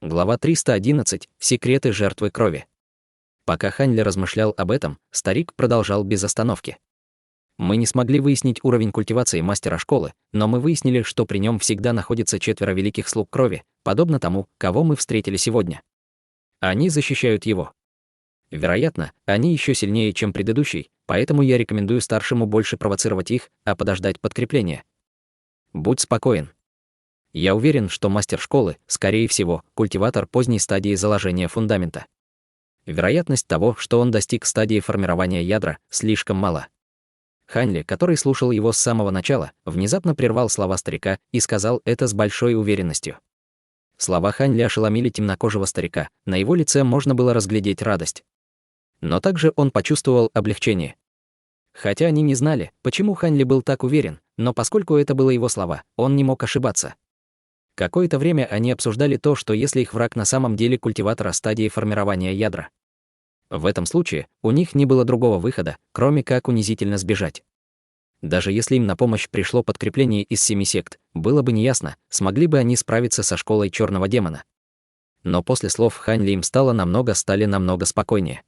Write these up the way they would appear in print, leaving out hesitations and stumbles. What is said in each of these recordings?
Глава 311. Секреты жертвы крови. Пока Хань Ли размышлял об этом, старик продолжал без остановки. Мы не смогли выяснить уровень культивации мастера школы, но мы выяснили, что при нем всегда находится 4 великих слуг крови, подобно тому, кого мы встретили сегодня. Они защищают его. Вероятно, они еще сильнее, чем предыдущий, поэтому я рекомендую старшему больше провоцировать их, а подождать подкрепления. Будь спокоен. Я уверен, что мастер школы, скорее всего, культиватор поздней стадии заложения фундамента. Вероятность того, что он достиг стадии формирования ядра, слишком мала. Хань Ли, который слушал его с самого начала, внезапно прервал слова старика и сказал это с большой уверенностью. Слова Хань Ли ошеломили темнокожего старика, на его лице можно было разглядеть радость. Но также он почувствовал облегчение. Хотя они не знали, почему Хань Ли был так уверен, но поскольку это были его слова, он не мог ошибаться. Какое-то время они обсуждали то, что если их враг на самом деле культиватор стадии формирования ядра. В этом случае у них не было другого выхода, кроме как унизительно сбежать. Даже если им на помощь пришло подкрепление из 7 сект, было бы неясно, смогли бы они справиться со школой черного демона. Но после слов Хань Ли им стали намного спокойнее.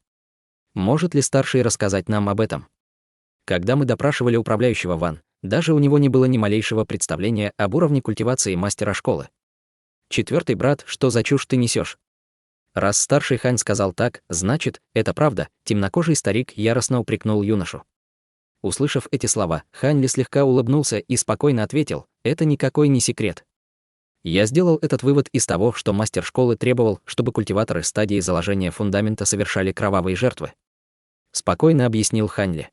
Может ли старший рассказать нам об этом? Когда мы допрашивали управляющего Ван, даже у него не было ни малейшего представления об уровне культивации мастера школы. Четвертый брат, что за чушь ты несешь? Раз старший Хань сказал так, значит, это правда, темнокожий старик яростно упрекнул юношу. Услышав эти слова, Хань Ли слегка улыбнулся и спокойно ответил, это никакой не секрет. Я сделал этот вывод из того, что мастер школы требовал, чтобы культиваторы стадии заложения фундамента совершали кровавые жертвы. Спокойно объяснил Хань Ли.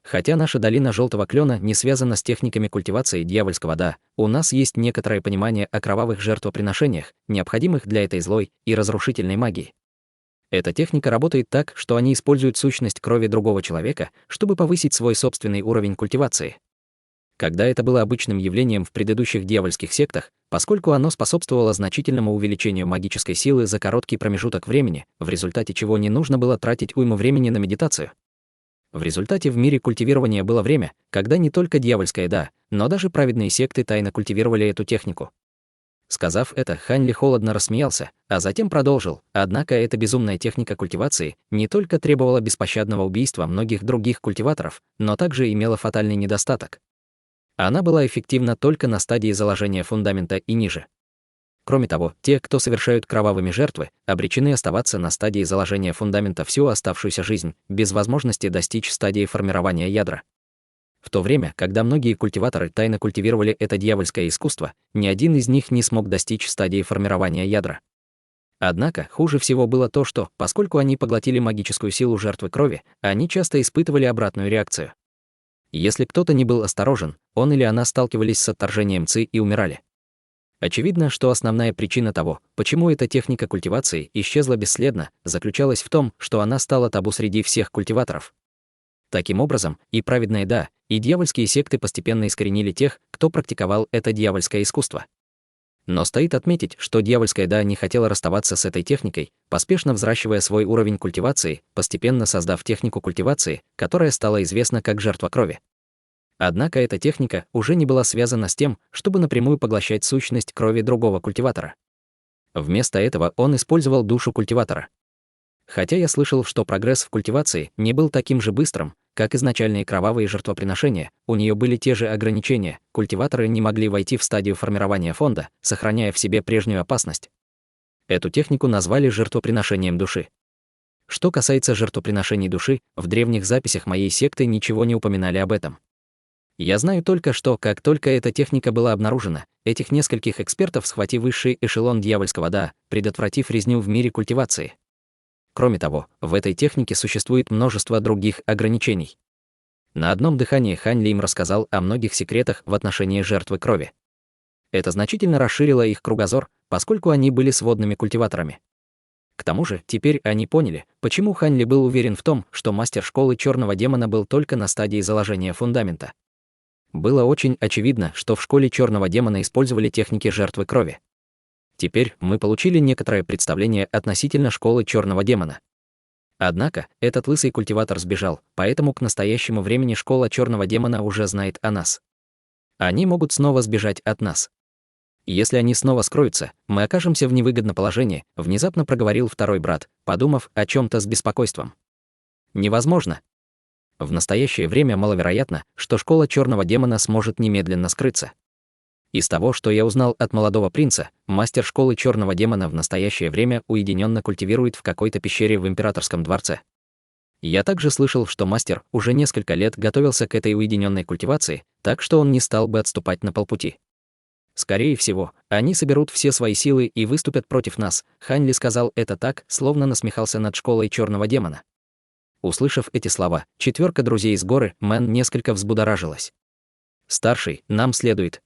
Хотя наша долина Желтого Клена не связана с техниками культивации дьявольского да, у нас есть некоторое понимание о кровавых жертвоприношениях, необходимых для этой злой и разрушительной магии. Эта техника работает так, что они используют сущность крови другого человека, чтобы повысить свой собственный уровень культивации. Когда это было обычным явлением в предыдущих дьявольских сектах, поскольку оно способствовало значительному увеличению магической силы за короткий промежуток времени, в результате чего не нужно было тратить уйму времени на медитацию. В результате в мире культивирования было время, когда не только дьявольская да, но даже праведные секты тайно культивировали эту технику. Сказав это, Хань Ли холодно рассмеялся, а затем продолжил, однако эта безумная техника культивации не только требовала беспощадного убийства многих других культиваторов, но также имела фатальный недостаток. Она была эффективна только на стадии заложения фундамента и ниже. Кроме того, те, кто совершают кровавыми жертвы, обречены оставаться на стадии заложения фундамента всю оставшуюся жизнь, без возможности достичь стадии формирования ядра. В то время, когда многие культиваторы тайно культивировали это дьявольское искусство, ни один из них не смог достичь стадии формирования ядра. Однако, хуже всего было то, что, поскольку они поглотили магическую силу жертвы крови, они часто испытывали обратную реакцию. Если кто-то не был осторожен, он или она сталкивались с отторжением ци и умирали. Очевидно, что основная причина того, почему эта техника культивации исчезла бесследно, заключалась в том, что она стала табу среди всех культиваторов. Таким образом, и праведные да, и дьявольские секты постепенно искоренили тех, кто практиковал это дьявольское искусство. Но стоит отметить, что дьявольская да не хотела расставаться с этой техникой, поспешно взращивая свой уровень культивации, постепенно создав технику культивации, которая стала известна как жертва крови. Однако эта техника уже не была связана с тем, чтобы напрямую поглощать сущность крови другого культиватора. Вместо этого он использовал душу культиватора. Хотя я слышал, что прогресс в культивации не был таким же быстрым, как изначальные кровавые жертвоприношения, у нее были те же ограничения, культиваторы не могли войти в стадию формирования фонда, сохраняя в себе прежнюю опасность. Эту технику назвали жертвоприношением души. Что касается жертвоприношений души, в древних записях моей секты ничего не упоминали об этом. Я знаю только, что, как только эта техника была обнаружена, этих нескольких экспертов схватил высший эшелон дьявольского да, предотвратив резню в мире культивации. Кроме того, в этой технике существует множество других ограничений. На одном дыхании Хань Ли им рассказал о многих секретах в отношении жертвы крови. Это значительно расширило их кругозор, поскольку они были сводными культиваторами. К тому же, теперь они поняли, почему Хань Ли был уверен в том, что мастер школы черного демона был только на стадии заложения фундамента. Было очень очевидно, что в школе черного демона использовали техники жертвы крови. Теперь мы получили некоторое представление относительно школы черного демона. Однако, этот лысый культиватор сбежал, поэтому к настоящему времени школа черного демона уже знает о нас. Они могут снова сбежать от нас. Если они снова скроются, мы окажемся в невыгодном положении, внезапно проговорил второй брат, подумав о чем-то с беспокойством. Невозможно. В настоящее время маловероятно, что школа черного демона сможет немедленно скрыться. Из того, что я узнал от молодого принца, мастер школы черного демона в настоящее время уединенно культивирует в какой-то пещере в императорском дворце. Я также слышал, что мастер уже несколько лет готовился к этой уединенной культивации, так что он не стал бы отступать на полпути. Скорее всего, они соберут все свои силы и выступят против нас. Хань Ли сказал это так, словно насмехался над школой черного демона. Услышав эти слова, четверка друзей из горы Мэн несколько взбудоражилась. «Старший, нам следует».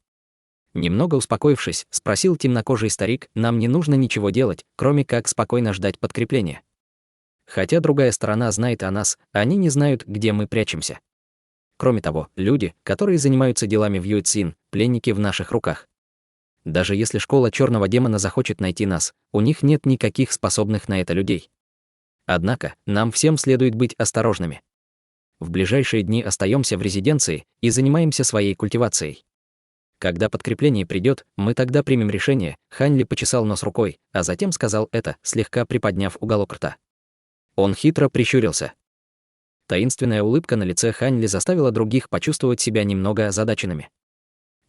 Немного успокоившись, спросил темнокожий старик, «Нам не нужно ничего делать, кроме как спокойно ждать подкрепления. Хотя другая сторона знает о нас, они не знают, где мы прячемся. Кроме того, люди, которые занимаются делами в Юйцин, пленники в наших руках. Даже если школа черного демона захочет найти нас, у них нет никаких способных на это людей. Однако, нам всем следует быть осторожными. В ближайшие дни остаемся в резиденции и занимаемся своей культивацией. Когда подкрепление придет, мы тогда примем решение. Хань Ли почесал нос рукой, а затем сказал это, слегка приподняв уголок рта. Он хитро прищурился. Таинственная улыбка на лице Хань Ли заставила других почувствовать себя немного озадаченными.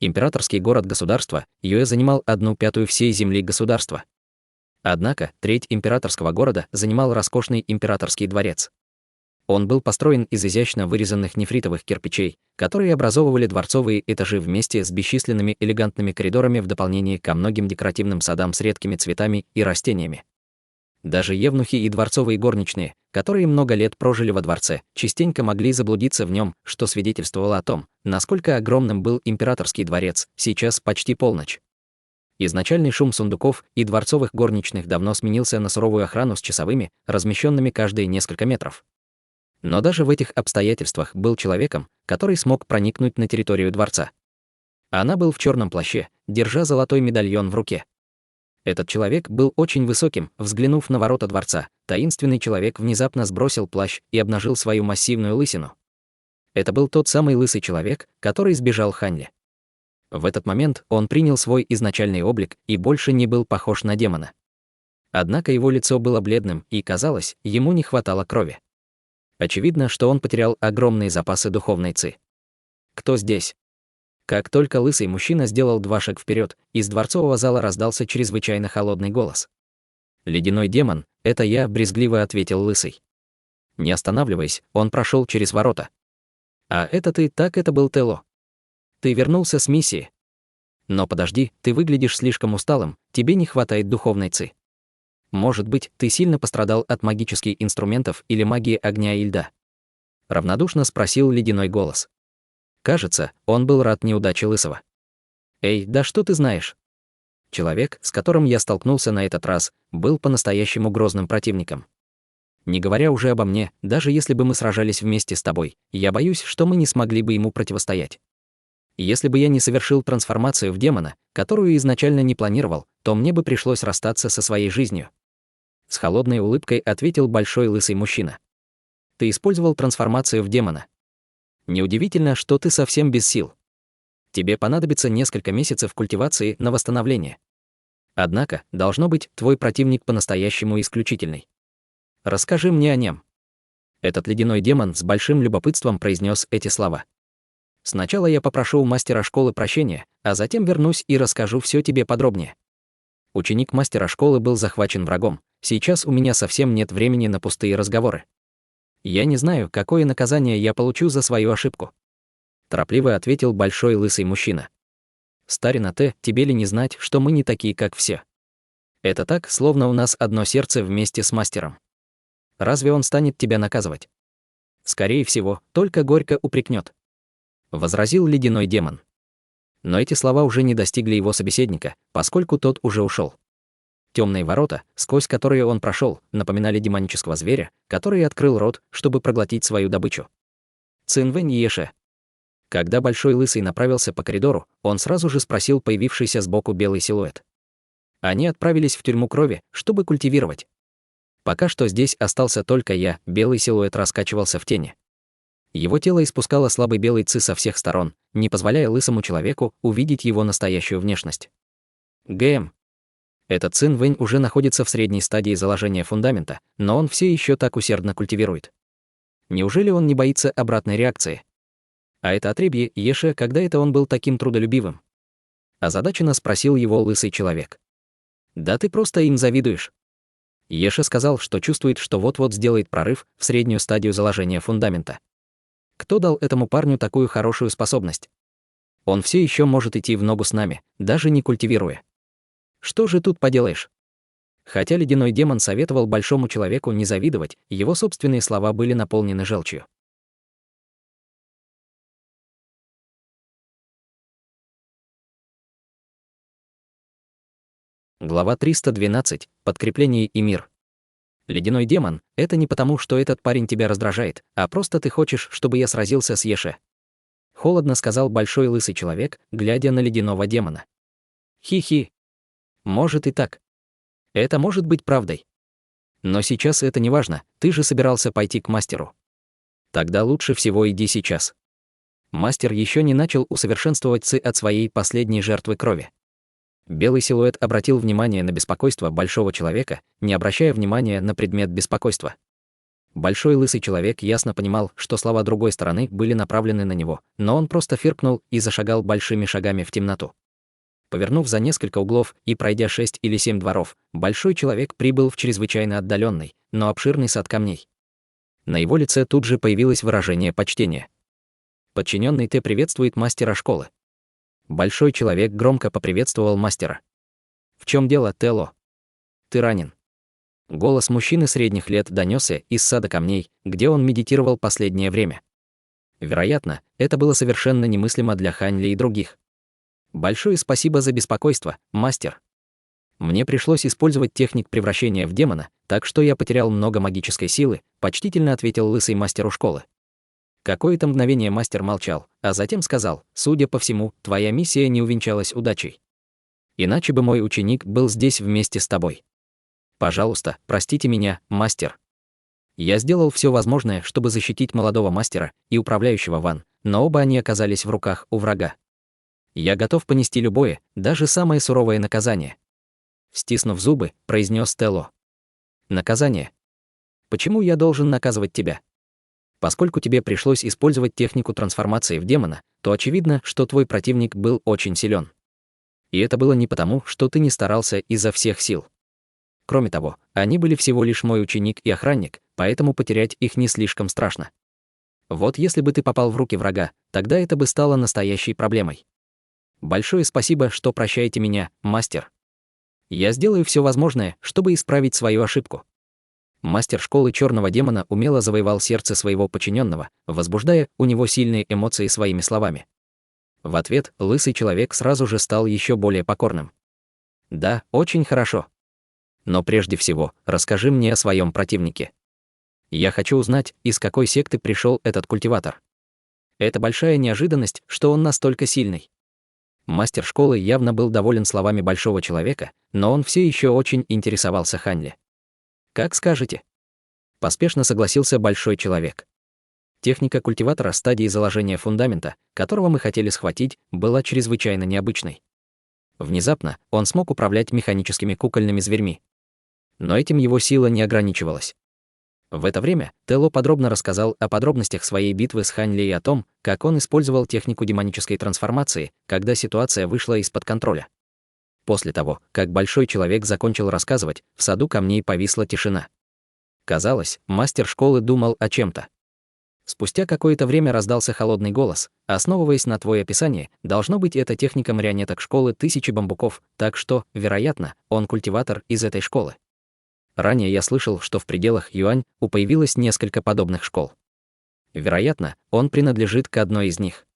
Императорский город-государства Юэ занимал 1/5 всей земли государства. Однако, треть императорского города занимал роскошный императорский дворец. Он был построен из изящно вырезанных нефритовых кирпичей, которые образовывали дворцовые этажи вместе с бесчисленными элегантными коридорами в дополнение ко многим декоративным садам с редкими цветами и растениями. Даже евнухи и дворцовые горничные, которые много лет прожили во дворце, частенько могли заблудиться в нем, что свидетельствовало о том, насколько огромным был императорский дворец. Сейчас почти полночь. Изначальный шум сундуков и дворцовых горничных давно сменился на суровую охрану с часовыми, размещенными каждые несколько метров. Но даже в этих обстоятельствах был человеком, который смог проникнуть на территорию дворца. Она был в черном плаще, держа золотой медальон в руке. Этот человек был очень высоким. Взглянув на ворота дворца, таинственный человек внезапно сбросил плащ и обнажил свою массивную лысину. Это был тот самый лысый человек, который сбежал Хань Ли. В этот момент он принял свой изначальный облик и больше не был похож на демона. Однако его лицо было бледным, и, казалось, ему не хватало крови. Очевидно, что он потерял огромные запасы духовной ци. «Кто здесь?» Как только лысый мужчина сделал 2 шага вперед, из дворцового зала раздался чрезвычайно холодный голос. «Ледяной демон, это я», — брезгливо ответил лысый. Не останавливаясь, он прошел через ворота. «А это ты, так это был Тело. Ты вернулся с миссии. Но подожди, ты выглядишь слишком усталым, тебе не хватает духовной ци. Может быть, ты сильно пострадал от магических инструментов или магии огня и льда?» Равнодушно спросил ледяной голос. Кажется, он был рад неудаче лысого. «Эй, да что ты знаешь?» Человек, с которым я столкнулся на этот раз, был по-настоящему грозным противником. Не говоря уже обо мне, даже если бы мы сражались вместе с тобой, я боюсь, что мы не смогли бы ему противостоять. Если бы я не совершил трансформацию в демона, которую изначально не планировал, то мне бы пришлось расстаться со своей жизнью. С холодной улыбкой ответил большой лысый мужчина. Ты использовал трансформацию в демона. Неудивительно, что ты совсем без сил. Тебе понадобится несколько месяцев культивации на восстановление. Однако, должно быть, твой противник по-настоящему исключительный. Расскажи мне о нем. Этот ледяной демон с большим любопытством произнес эти слова. Сначала я попрошу у мастера школы прощения, а затем вернусь и расскажу все тебе подробнее. Ученик мастера школы был захвачен врагом. Сейчас у меня совсем нет времени на пустые разговоры. Я не знаю, какое наказание я получу за свою ошибку. Торопливо ответил большой лысый мужчина. Старина Т, тебе ли не знать, что мы не такие, как все? Это так, словно у нас одно сердце вместе с мастером. Разве он станет тебя наказывать? Скорее всего, только горько упрекнет. Возразил ледяной демон. Но эти слова уже не достигли его собеседника, поскольку тот уже ушел. Темные ворота, сквозь которые он прошел, напоминали демонического зверя, который открыл рот, чтобы проглотить свою добычу. Цинвэнь Еше. Когда большой лысый направился по коридору, он сразу же спросил появившийся сбоку белый силуэт. Они отправились в тюрьму крови, чтобы культивировать. Пока что здесь остался только я, белый силуэт раскачивался в тени. Его тело испускало слабый белый ци со всех сторон, не позволяя лысому человеку увидеть его настоящую внешность. ГМ. Этот Цин Вэнь уже находится в средней стадии заложения фундамента, но он все еще так усердно культивирует. Неужели он не боится обратной реакции? А это отребье Еше, когда это он был таким трудолюбивым? Озадаченно спросил его лысый человек. Да ты просто им завидуешь. Еше сказал, что чувствует, что вот-вот сделает прорыв в среднюю стадию заложения фундамента. Кто дал этому парню такую хорошую способность? Он все еще может идти в ногу с нами, даже не культивируя. Что же тут поделаешь? Хотя ледяной демон советовал большому человеку не завидовать, его собственные слова были наполнены желчью. Глава 312. Подкрепление и мир. Ледяной демон — это не потому, что этот парень тебя раздражает, а просто ты хочешь, чтобы я сразился с Еше. Холодно сказал большой лысый человек, глядя на ледяного демона. Хи-хи. Может и так. Это может быть правдой. Но сейчас это не важно, ты же собирался пойти к мастеру. Тогда лучше всего иди сейчас. Мастер еще не начал усовершенствовать ци от своей последней жертвы крови. Белый силуэт обратил внимание на беспокойство большого человека, не обращая внимания на предмет беспокойства. Большой лысый человек ясно понимал, что слова другой стороны были направлены на него, но он просто фыркнул и зашагал большими шагами в темноту. Повернув за несколько углов и пройдя 6 или 7 дворов, большой человек прибыл в чрезвычайно отдаленный, но обширный сад камней. На его лице тут же появилось выражение почтения. Подчиненный Т приветствует мастера школы. Большой человек громко поприветствовал мастера. «В чем дело, Тело? Ты ранен?» Голос мужчины средних лет донесся из сада камней, где он медитировал последнее время. Вероятно, это было совершенно немыслимо для Хань Ли и других. «Большое спасибо за беспокойство, мастер. Мне пришлось использовать техник превращения в демона, так что я потерял много магической силы», почтительно ответил лысый мастеру школы. Какое-то мгновение мастер молчал, а затем сказал: «Судя по всему, твоя миссия не увенчалась удачей. Иначе бы мой ученик был здесь вместе с тобой. Пожалуйста, простите меня, мастер. Я сделал все возможное, чтобы защитить молодого мастера и управляющего Ван, но оба они оказались в руках у врага. Я готов понести любое, даже самое суровое наказание». Стиснув зубы, произнес Тело. «Наказание? Почему я должен наказывать тебя? Поскольку тебе пришлось использовать технику трансформации в демона, то очевидно, что твой противник был очень силен. И это было не потому, что ты не старался изо всех сил. Кроме того, они были всего лишь мой ученик и охранник, поэтому потерять их не слишком страшно. Вот если бы ты попал в руки врага, тогда это бы стало настоящей проблемой. Большое спасибо, что прощаете меня, мастер. Я сделаю все возможное, чтобы исправить свою ошибку». Мастер школы черного демона умело завоевал сердце своего подчиненного, возбуждая у него сильные эмоции своими словами. В ответ лысый человек сразу же стал еще более покорным. «Да, очень хорошо. Но прежде всего, расскажи мне о своем противнике. Я хочу узнать, из какой секты пришел этот культиватор. Это большая неожиданность, что он настолько сильный». Мастер школы явно был доволен словами большого человека, но он все еще очень интересовался Хань Ли. «Как скажете». Поспешно согласился большой человек. Техника культиватора стадии заложения фундамента, которого мы хотели схватить, была чрезвычайно необычной. Внезапно он смог управлять механическими кукольными зверьми. Но этим его сила не ограничивалась. В это время Тело подробно рассказал о подробностях своей битвы с Хань Ли и о том, как он использовал технику демонической трансформации, когда ситуация вышла из-под контроля. После того, как большой человек закончил рассказывать, в саду камней повисла тишина. Казалось, мастер школы думал о чем-то. Спустя какое-то время раздался холодный голос: «Основываясь на твое описание, должно быть, это техника марионеток школы Тысячи Бамбуков, так что, вероятно, он культиватор из этой школы». Ранее я слышал, что в пределах Юань появилось несколько подобных школ. Вероятно, он принадлежит к одной из них.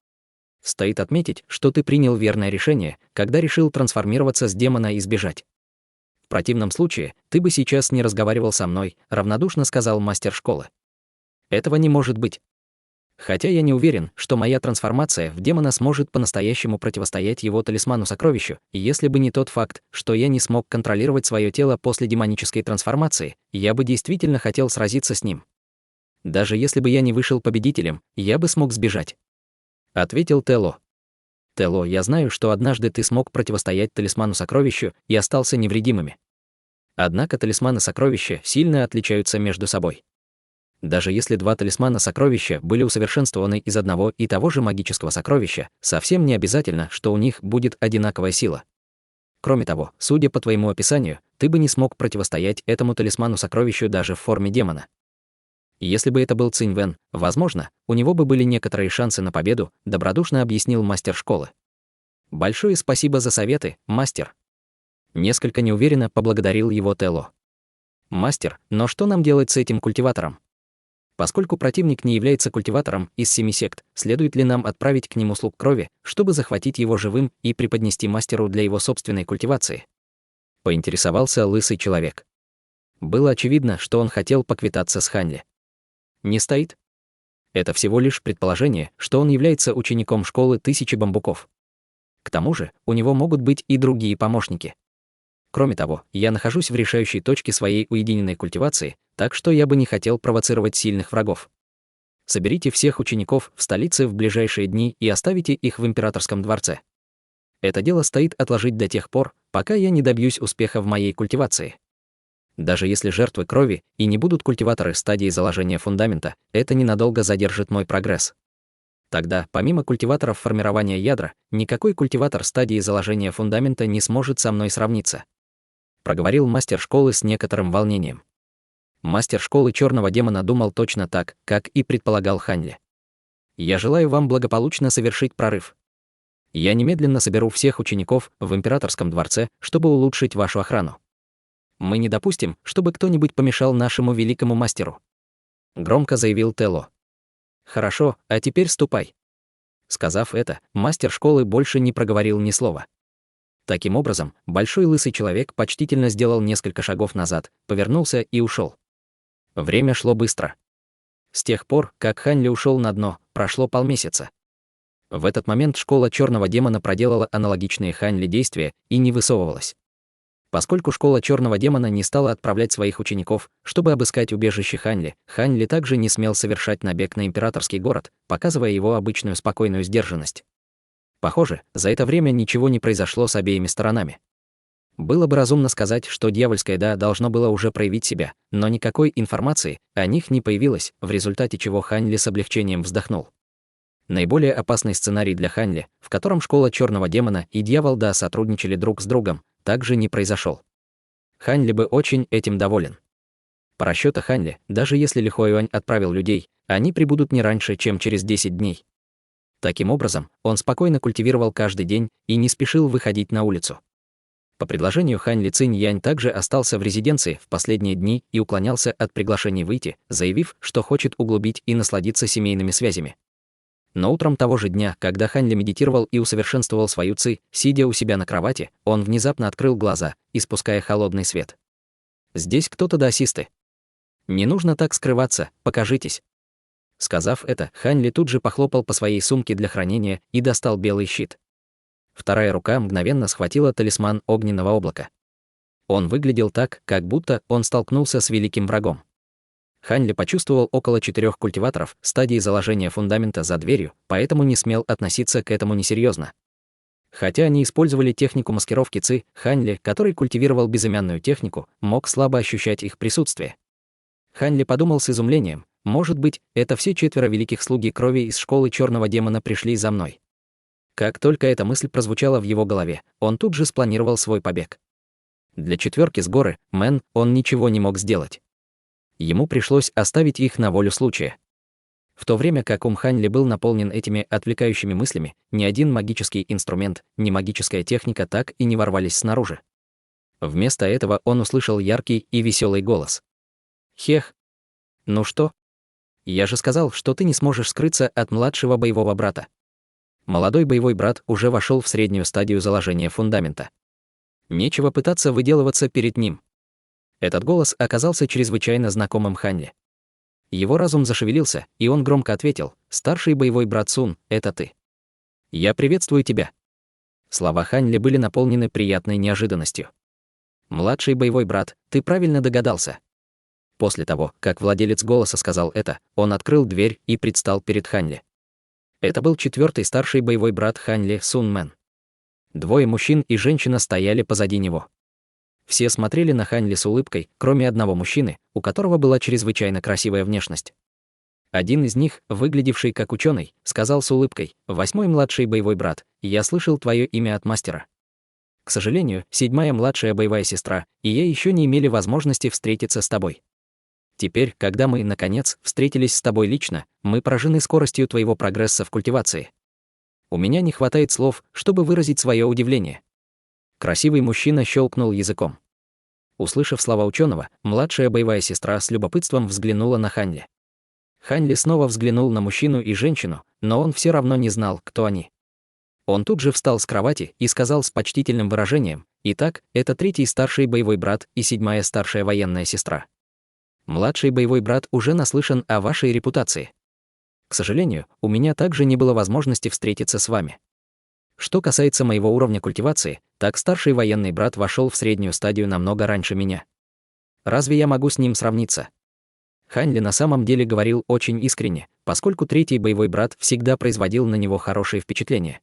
Стоит отметить, что ты принял верное решение, когда решил трансформироваться с демона и сбежать. В противном случае, ты бы сейчас не разговаривал со мной, равнодушно сказал мастер школы. Этого не может быть. Хотя я не уверен, что моя трансформация в демона сможет по-настоящему противостоять его талисману-сокровищу, если бы не тот факт, что я не смог контролировать свое тело после демонической трансформации, я бы действительно хотел сразиться с ним. Даже если бы я не вышел победителем, я бы смог сбежать. Ответил Тело. Тело, я знаю, что однажды ты смог противостоять талисману-сокровищу и остался невредимыми. Однако талисманы-сокровища сильно отличаются между собой. Даже если два талисмана-сокровища были усовершенствованы из одного и того же магического сокровища, совсем не обязательно, что у них будет одинаковая сила. Кроме того, судя по твоему описанию, ты бы не смог противостоять этому талисману-сокровищу даже в форме демона. Если бы это был Цинь Вэн, возможно, у него бы были некоторые шансы на победу, добродушно объяснил мастер школы. Большое спасибо за советы, мастер. Несколько неуверенно поблагодарил его Тело. Мастер, но что нам делать с этим культиватором? Поскольку противник не является культиватором из 7 сект, следует ли нам отправить к нему слуг крови, чтобы захватить его живым и преподнести мастеру для его собственной культивации? Поинтересовался лысый человек. Было очевидно, что он хотел поквитаться с Ханли. Не стоит? Это всего лишь предположение, что он является учеником школы Тысячи Бамбуков. К тому же, у него могут быть и другие помощники. Кроме того, я нахожусь в решающей точке своей уединенной культивации, так что я бы не хотел провоцировать сильных врагов. Соберите всех учеников в столице в ближайшие дни и оставите их в императорском дворце. Это дело стоит отложить до тех пор, пока я не добьюсь успеха в моей культивации. Даже если жертвы крови и не будут культиваторы стадии заложения фундамента, это ненадолго задержит мой прогресс. Тогда, помимо культиваторов формирования ядра, никакой культиватор стадии заложения фундамента не сможет со мной сравниться. Проговорил мастер школы с некоторым волнением. Мастер школы черного демона думал точно так, как и предполагал Ханли. Я желаю вам благополучно совершить прорыв. Я немедленно соберу всех учеников в императорском дворце, чтобы улучшить вашу охрану. Мы не допустим, чтобы кто-нибудь помешал нашему великому мастеру. Громко заявил Тело. Хорошо, а теперь ступай. Сказав это, мастер школы больше не проговорил ни слова. Таким образом, большой лысый человек почтительно сделал несколько шагов назад, повернулся и ушел. Время шло быстро. С тех пор, как Ханли ушел на дно, прошло полмесяца. В этот момент школа черного демона проделала аналогичные Ханли действия и не высовывалась. Поскольку школа черного демона не стала отправлять своих учеников, чтобы обыскать убежище Ханли, Ханли также не смел совершать набег на императорский город, показывая его обычную спокойную сдержанность. Похоже, за это время ничего не произошло с обеими сторонами. Было бы разумно сказать, что дьявольское «да» должно было уже проявить себя, но никакой информации о них не появилось, в результате чего Ханли с облегчением вздохнул. Наиболее опасный сценарий для Ханли, в котором школа черного демона и дьявол «да» сотрудничали друг с другом, также не произошел. Ханли бы очень этим доволен. По расчету Ханли, даже если Ли Хуаюань отправил людей, они прибудут не раньше, чем через 10 дней. Таким образом, он спокойно культивировал каждый день и не спешил выходить на улицу. По предложению Ханли Цинь Янь также остался в резиденции в последние дни и уклонялся от приглашений выйти, заявив, что хочет углубить и насладиться семейными связями. Но утром того же дня, когда Ханли медитировал и усовершенствовал свою ци, сидя у себя на кровати, он внезапно открыл глаза, испуская холодный свет. «Здесь кто-то даосисты. Не нужно так скрываться, покажитесь». Сказав это, Ханли тут же похлопал по своей сумке для хранения и достал белый щит. Вторая рука мгновенно схватила талисман огненного облака. Он выглядел так, как будто он столкнулся с великим врагом. Ханли почувствовал около 4 культиваторов стадии заложения фундамента за дверью, поэтому не смел относиться к этому несерьезно. Хотя они использовали технику маскировки ци, Ханли, который культивировал безымянную технику, мог слабо ощущать их присутствие. Ханли подумал с изумлением, может быть, это все 4 великих слуги крови из школы черного демона пришли за мной. Как только эта мысль прозвучала в его голове, он тут же спланировал свой побег. Для 4 с горы, Мэн, он ничего не мог сделать. Ему пришлось оставить их на волю случая. В то время как ум Ханли был наполнен этими отвлекающими мыслями, ни один магический инструмент, ни магическая техника так и не ворвались снаружи. Вместо этого он услышал яркий и веселый голос. «Хех! Ну что? Я же сказал, что ты не сможешь скрыться от младшего боевого брата». Молодой боевой брат уже вошел в среднюю стадию заложения фундамента. Нечего пытаться выделываться перед ним. Этот голос оказался чрезвычайно знакомым Ханли. Его разум зашевелился, и он громко ответил: «Старший боевой брат Сун, это ты. Я приветствую тебя». Слова Ханли были наполнены приятной неожиданностью. «Младший боевой брат, ты правильно догадался». После того, как владелец голоса сказал это, он открыл дверь и предстал перед Ханли. Это был четвертый старший боевой брат Ханьли, Сун Мэн. Двое мужчин и женщина стояли позади него. Все смотрели на Ханьли с улыбкой, кроме одного мужчины, у которого была чрезвычайно красивая внешность. Один из них, выглядевший как ученый, сказал с улыбкой: «Восьмой младший боевой брат, я слышал твое имя от мастера. К сожалению, седьмая младшая боевая сестра и я еще не имели возможности встретиться с тобой. Теперь, когда мы, наконец, встретились с тобой лично, мы поражены скоростью твоего прогресса в культивации. У меня не хватает слов, чтобы выразить свое удивление». Красивый мужчина щелкнул языком. Услышав слова ученого, младшая боевая сестра с любопытством взглянула на Ханьли. Ханьли снова взглянул на мужчину и женщину, но он все равно не знал, кто они. Он тут же встал с кровати и сказал с почтительным выражением: «Итак, это третий старший боевой брат и седьмая старшая военная сестра. Младший боевой брат уже наслышан о вашей репутации. К сожалению, у меня также не было возможности встретиться с вами. Что касается моего уровня культивации, так старший военный брат вошел в среднюю стадию намного раньше меня. Разве я могу с ним сравниться?» Ханьли на самом деле говорил очень искренне, поскольку третий боевой брат всегда производил на него хорошее впечатление.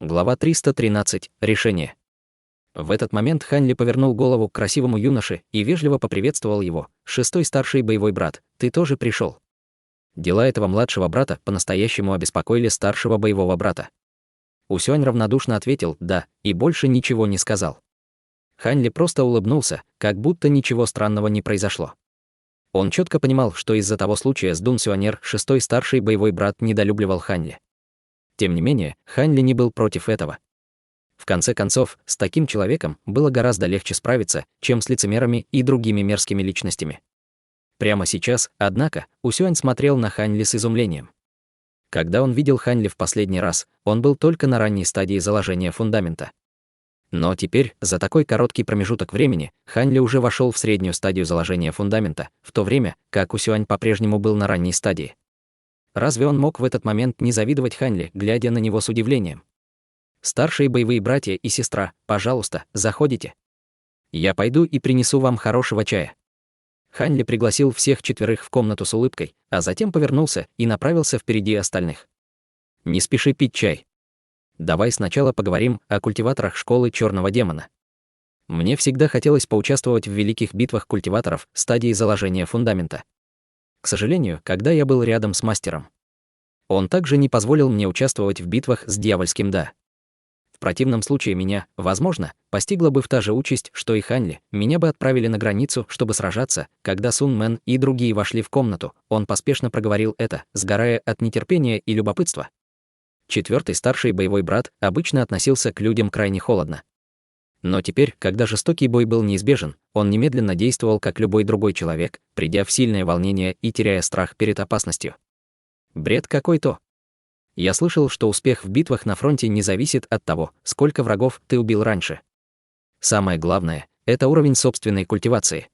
Глава 313. Решение. В этот момент Ханьли повернул голову к красивому юноше и вежливо поприветствовал его: «Шестой старший боевой брат, ты тоже пришел?» Дела этого младшего брата по-настоящему обеспокоили старшего боевого брата. Усюань равнодушно ответил «да» и больше ничего не сказал. Ханьли просто улыбнулся, как будто ничего странного не произошло. Он четко понимал, что из-за того случая с Дун Сюанер шестой старший боевой брат недолюбливал Ханьли. Тем не менее, Ханьли не был против этого. В конце концов, с таким человеком было гораздо легче справиться, чем с лицемерами и другими мерзкими личностями. Прямо сейчас, однако, Усюань смотрел на Ханьли с изумлением. Когда он видел Ханьли в последний раз, он был только на ранней стадии заложения фундамента. Но теперь, за такой короткий промежуток времени, Ханьли уже вошел в среднюю стадию заложения фундамента, в то время как Усюань по-прежнему был на ранней стадии. Разве он мог в этот момент не завидовать Ханьли, глядя на него с удивлением? «Старшие боевые братья и сестра, пожалуйста, заходите. Я пойду и принесу вам хорошего чая». Ханьли пригласил всех четверых в комнату с улыбкой, а затем повернулся и направился впереди остальных. «Не спеши пить чай. Давай сначала поговорим о культиваторах школы Черного демона. Мне всегда хотелось поучаствовать в великих битвах культиваторов стадии заложения фундамента. К сожалению, когда я был рядом с мастером, он также не позволил мне участвовать в битвах с дьявольским Да. В противном случае меня, возможно, постигла бы та же участь, что и Ханьли, меня бы отправили на границу, чтобы сражаться. Когда Сун Мэн и другие вошли в комнату, он поспешно проговорил это, сгорая от нетерпения и любопытства. Четвертый старший боевой брат обычно относился к людям крайне холодно. Но теперь, когда жестокий бой был неизбежен, он немедленно действовал как любой другой человек, придя в сильное волнение и теряя страх перед опасностью. Бред какой-то. Я слышал, что успех в битвах на фронте не зависит от того, сколько врагов ты убил раньше. Самое главное — это уровень собственной культивации.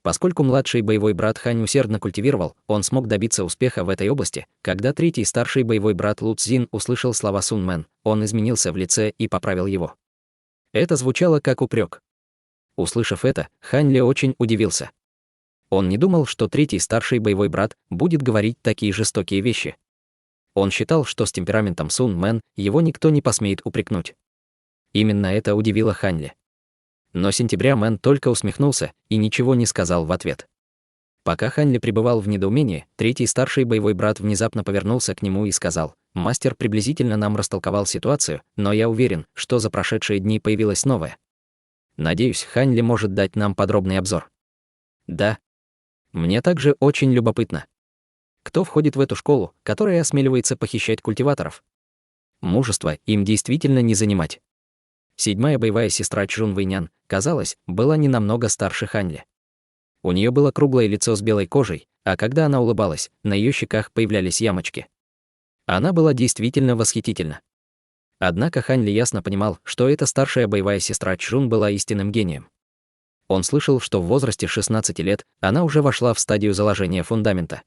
Поскольку младший боевой брат Хань усердно культивировал, он смог добиться успеха в этой области. Когда третий старший боевой брат Лу Цзин услышал слова Сун Мэн, он изменился в лице и поправил его. Это звучало как упрек. Услышав это, Хань Ли очень удивился. Он не думал, что третий старший боевой брат будет говорить такие жестокие вещи. Он считал, что с темпераментом Сун Мэн его никто не посмеет упрекнуть. Именно это удивило Хань Ли. Но сентября Мэн только усмехнулся и ничего не сказал в ответ. Пока Хань Ли пребывал в недоумении, третий старший боевой брат внезапно повернулся к нему и сказал: «Мастер приблизительно нам растолковал ситуацию, но я уверен, что за прошедшие дни появилось новое. Надеюсь, Хань Ли может дать нам подробный обзор». «Да. Мне также очень любопытно. Кто входит в эту школу, которая осмеливается похищать культиваторов? Мужество им действительно не занимать». Седьмая боевая сестра Чжун Вэйнян, казалось, была не намного старше Хань Ли. У нее было круглое лицо с белой кожей, а когда она улыбалась, на ее щеках появлялись ямочки. Она была действительно восхитительна. Однако Хань Ли ясно понимал, что эта старшая боевая сестра Чжун была истинным гением. Он слышал, что в возрасте 16 лет она уже вошла в стадию заложения фундамента.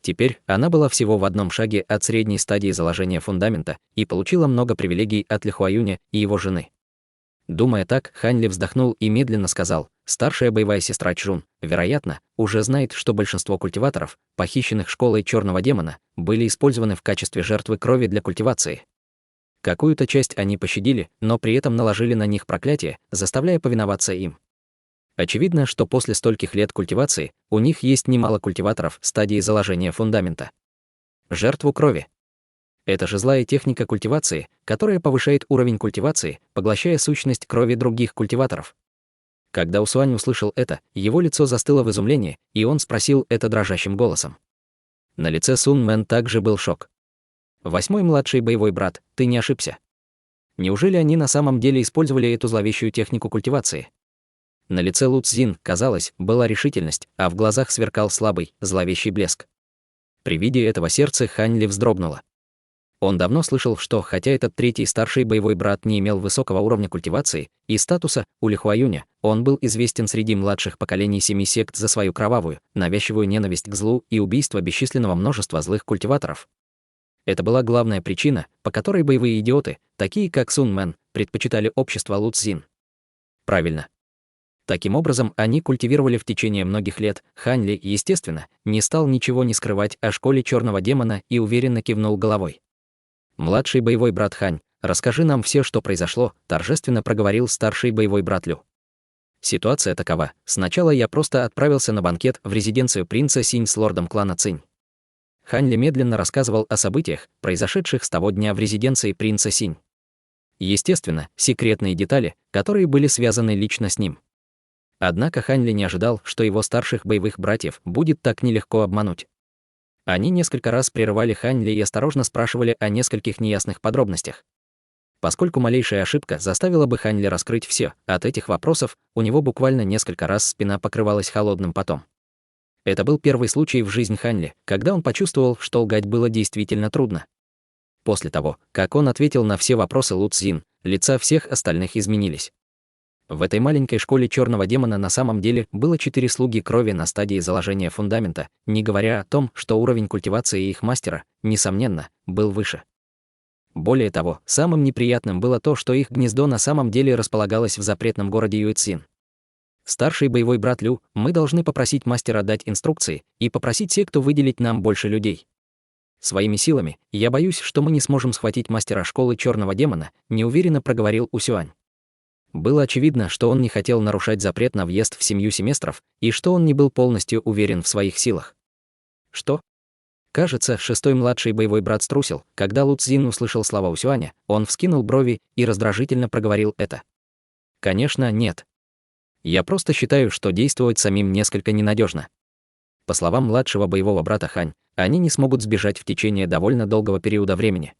Теперь она была всего в одном шаге от средней стадии заложения фундамента и получила много привилегий от Ли Хуаюня и его жены. Думая так, Хань Ли вздохнул и медленно сказал: старшая боевая сестра Чжун, вероятно, уже знает, что большинство культиваторов, похищенных школой черного демона, были использованы в качестве жертвы крови для культивации. Какую-то часть они пощадили, но при этом наложили на них проклятие, заставляя повиноваться им. Очевидно, что после стольких лет культивации у них есть немало культиваторов в стадии заложения фундамента. Жертву крови. Это же злая техника культивации, которая повышает уровень культивации, поглощая сущность крови других культиваторов. Когда Усуань услышал это, его лицо застыло в изумлении, и он спросил это дрожащим голосом. На лице Сун Мэн также был шок. «Восьмой младший боевой брат, ты не ошибся. Неужели они на самом деле использовали эту зловещую технику культивации?» На лице Лу Цзин, казалось, была решительность, а в глазах сверкал слабый, зловещий блеск. При виде этого сердце Хань Ли вздрогнуло. Он давно слышал, что, хотя этот третий старший боевой брат не имел высокого уровня культивации и статуса у Ли Хуаюня, он был известен среди младших поколений 7 сект за свою кровавую, навязчивую ненависть к злу и убийство бесчисленного множества злых культиваторов. Это была главная причина, по которой боевые идиоты, такие как Сун Мэн, предпочитали общество Лу Цзин. Правильно. Таким образом, они культивировали в течение многих лет. Хань Ли, естественно, не стал ничего не скрывать о школе черного демона и уверенно кивнул головой. «Младший боевой брат Хань, расскажи нам все, что произошло», торжественно проговорил старший боевой брат Лю. Ситуация такова. Сначала я просто отправился на банкет в резиденцию принца Синь с лордом клана Цинь. Хань Ли медленно рассказывал о событиях, произошедших с того дня в резиденции принца Синь. Естественно, секретные детали, которые были связаны лично с ним. Однако Хань Ли не ожидал, что его старших боевых братьев будет так нелегко обмануть. Они несколько раз прерывали Хань Ли и осторожно спрашивали о нескольких неясных подробностях. Поскольку малейшая ошибка заставила бы Хань Ли раскрыть все, от этих вопросов у него буквально несколько раз спина покрывалась холодным потом. Это был первый случай в жизни Хань Ли, когда он почувствовал, что лгать было действительно трудно. После того, как он ответил на все вопросы Лу Цзин, лица всех остальных изменились. В этой маленькой школе черного демона на самом деле было 4 слуги крови на стадии заложения фундамента, не говоря о том, что уровень культивации их мастера, несомненно, был выше. Более того, самым неприятным было то, что их гнездо на самом деле располагалось в запретном городе Юэцин. Старший боевой брат Лю, мы должны попросить мастера дать инструкции и попросить секту выделить нам больше людей. Своими силами, я боюсь, что мы не сможем схватить мастера школы черного демона, неуверенно проговорил Усюань. Было очевидно, что он не хотел нарушать запрет на въезд в 7 семестров и что он не был полностью уверен в своих силах. Что? Кажется, шестой младший боевой брат струсил. Когда Лу Цзин услышал слова Усюаня, он вскинул брови и раздражительно проговорил это. Конечно, нет. Я просто считаю, что действовать самим несколько ненадежно. По словам младшего боевого брата Хань, они не смогут сбежать в течение довольно долгого периода времени.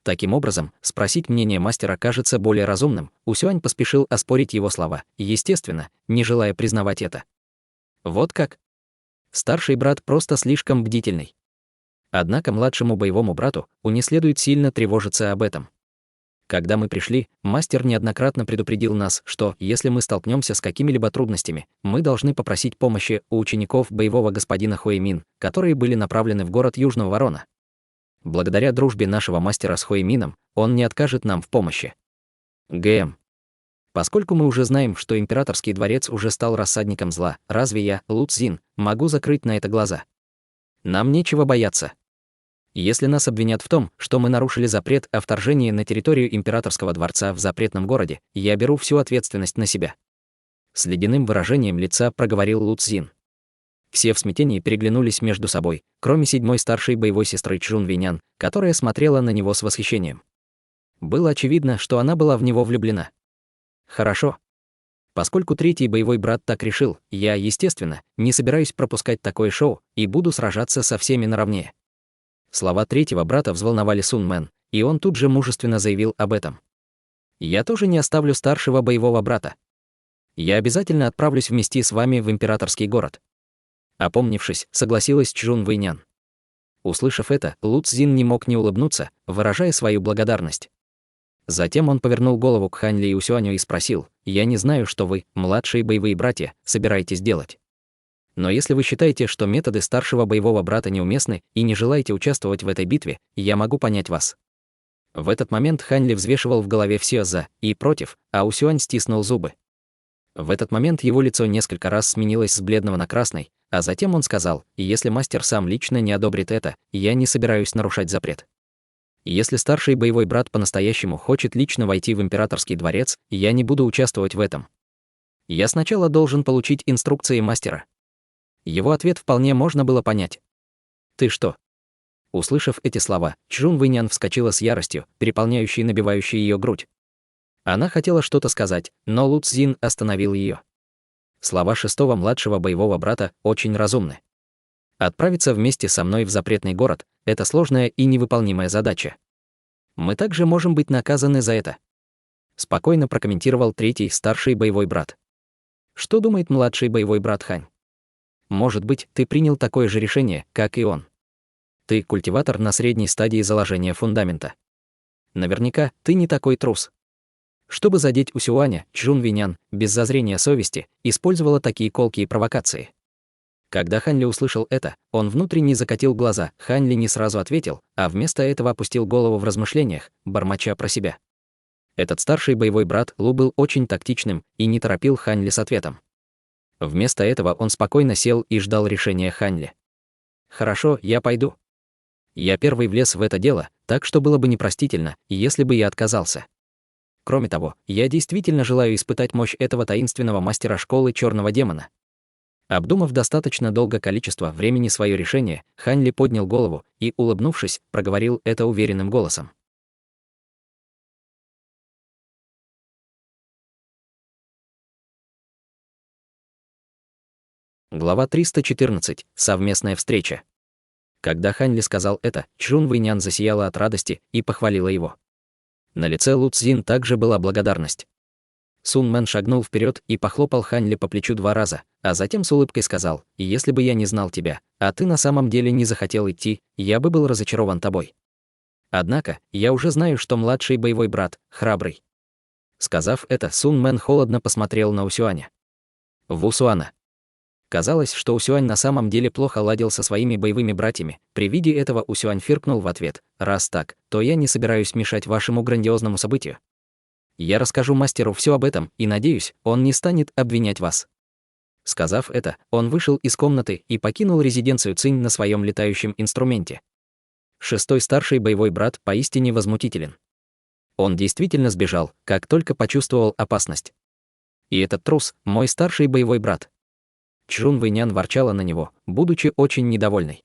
Таким образом, спросить мнение мастера кажется более разумным. Усюань поспешил оспорить его слова, естественно, не желая признавать это. Вот как? Старший брат просто слишком бдительный. Однако младшему боевому брату не следует сильно тревожиться об этом. Когда мы пришли, мастер неоднократно предупредил нас, что, если мы столкнемся с какими-либо трудностями, мы должны попросить помощи у учеников боевого господина Хуэймин, которые были направлены в город Южного Ворона. Благодаря дружбе нашего мастера с Хуэймином, он не откажет нам в помощи. ГМ. Поскольку мы уже знаем, что императорский дворец уже стал рассадником зла, разве я, Лу Цзин, могу закрыть на это глаза? Нам нечего бояться. Если нас обвинят в том, что мы нарушили запрет о вторжении на территорию императорского дворца в запретном городе, я беру всю ответственность на себя. С ледяным выражением лица проговорил Лу Цзин. Все в смятении переглянулись между собой, кроме 7-й старшей боевой сестры Чжун Вэйнян, которая смотрела на него с восхищением. Было очевидно, что она была в него влюблена. Хорошо. Поскольку 3-й боевой брат так решил, я, естественно, не собираюсь пропускать такое шоу и буду сражаться со всеми наравне. Слова 3-го брата взволновали Сун Мэн, и он тут же мужественно заявил об этом. Я тоже не оставлю старшего боевого брата. Я обязательно отправлюсь вместе с вами в императорский город. Опомнившись, согласилась Чжун Вэйнян. Услышав это, Лу Цзин не мог не улыбнуться, выражая свою благодарность. Затем он повернул голову к Хань Ли и Усюаню и спросил: «Я не знаю, что вы, младшие боевые братья, собираетесь делать. Но если вы считаете, что методы старшего боевого брата неуместны и не желаете участвовать в этой битве, я могу понять вас». В этот момент Хань Ли взвешивал в голове все «за» и «против», а Усюань стиснул зубы. В этот момент его лицо несколько раз сменилось с бледного на красный, а затем он сказал: «Если мастер сам лично не одобрит это, я не собираюсь нарушать запрет. Если старший боевой брат по-настоящему хочет лично войти в императорский дворец, я не буду участвовать в этом. Я сначала должен получить инструкции мастера». Его ответ вполне можно было понять. «Ты что?» Услышав эти слова, Чжун Вэйнян вскочила с яростью, переполняющей и набивающей ее грудь. Она хотела что-то сказать, но Лу Цзин остановил ее. Слова шестого младшего боевого брата очень разумны. Отправиться вместе со мной в запретный город — это сложная и невыполнимая задача. Мы также можем быть наказаны за это. Спокойно прокомментировал третий старший боевой брат. Что думает младший боевой брат Хань? Может быть, ты принял такое же решение, как и он. Ты культиватор на средней стадии заложения фундамента. Наверняка ты не такой трус. Чтобы задеть Усюаня, Чжун Вэйнян, без зазрения совести, использовала такие колкие провокации. Когда Хань Ли услышал это, он внутренне закатил глаза. Хань Ли не сразу ответил, а вместо этого опустил голову в размышлениях, бормоча про себя. Этот старший боевой брат Лу был очень тактичным и не торопил Хань Ли с ответом. Вместо этого он спокойно сел и ждал решения Хань Ли. «Хорошо, я пойду. Я первый влез в это дело, так что было бы непростительно, если бы я отказался. Кроме того, я действительно желаю испытать мощь этого таинственного мастера школы черного демона». Обдумав достаточно долго количество времени свое решение, Хань Ли поднял голову и, улыбнувшись, проговорил это уверенным голосом. Глава 314. Совместная встреча. Когда Хань Ли сказал это, Чжун Вэйнян засияла от радости и похвалила его. На лице Лу Цзин также была благодарность. Сун Мэн шагнул вперед и похлопал Хань Ли по плечу 2 раза, а затем с улыбкой сказал: «Если бы я не знал тебя, а ты на самом деле не захотел идти, я бы был разочарован тобой. Однако, я уже знаю, что младший боевой брат храбрый». Сказав это, Сун Мэн холодно посмотрел на Усюаня. Вусуана. Казалось, что Усюань на самом деле плохо ладил со своими боевыми братьями. При виде этого Усюань фыркнул в ответ: «Раз так, то я не собираюсь мешать вашему грандиозному событию. Я расскажу мастеру все об этом и, надеюсь, он не станет обвинять вас». Сказав это, он вышел из комнаты и покинул резиденцию Цинь на своем летающем инструменте. Шестой старший боевой брат поистине возмутителен. Он действительно сбежал, как только почувствовал опасность. И этот трус — мой старший боевой брат. Чжун Вэйнян ворчала на него, будучи очень недовольной.